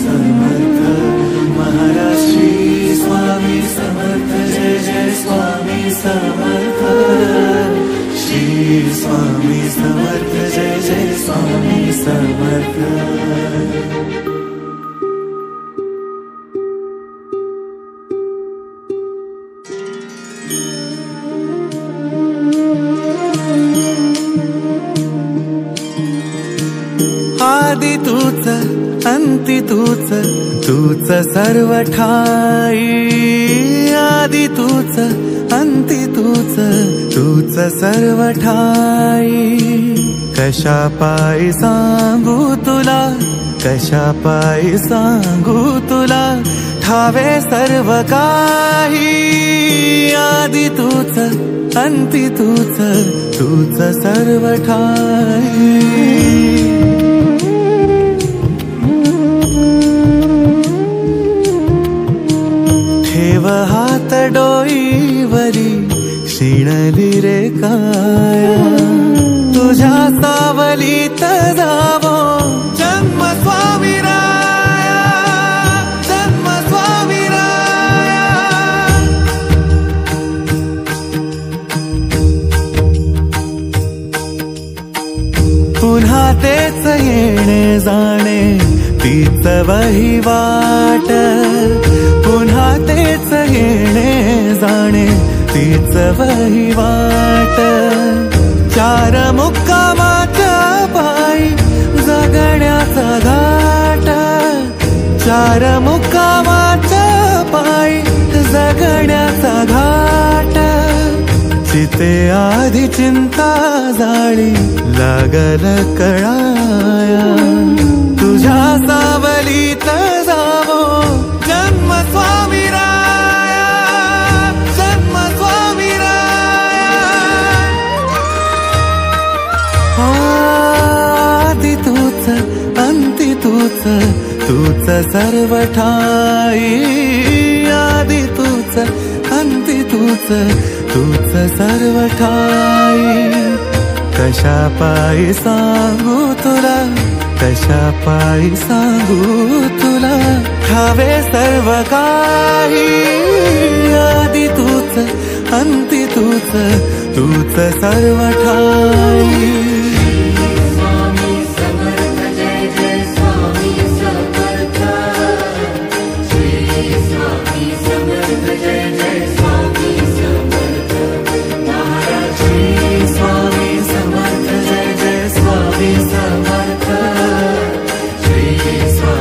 समर्थ महाराज श्री स्वामी समर्थ जय जय स्वामी समर्थ श्री स्वामी समर्थ जय जय स्वामी समर्थ। आदि तूच अंति तूच तूच सर्व ठाई आदि तूच अंति तूच तूच सर्व ठाई कशा पायी सांगू तुला कशा पायी सांगू तुला ठावे सर्व काही आदि तूच अंति तूच तूच सर्व ठाई। ठेव हात डोईवरी क्षीणली रे काया तुझ्या सावलीत जावो जन्म स्वामी राया जन्म स्वामी राया। पुन्हा तेच येणे जाणे तीच वहिवाट पुन्हा तेच येणे जाणे तीच वहिवाट चार मुक्कामाच्या पायी जगण्याचा घाट चार मुक्कामाच्या पायी जगण्याचा घाट चिते आधी चिंता जाळी लागल कळाया तुझ्या सावलीत जावो जन्म स्वामी राया जन्म स्वामी राया। आदि तूच अंति तूच तूच सर्व ठाई आदि तूच अंति तूच तूच सर्व ठाई कशा पायी सांगू तुला कशा पायी सांगू तुला ठावे सर्व काही आदि तूच अंति तूच तूच सर्व ठाई। Swami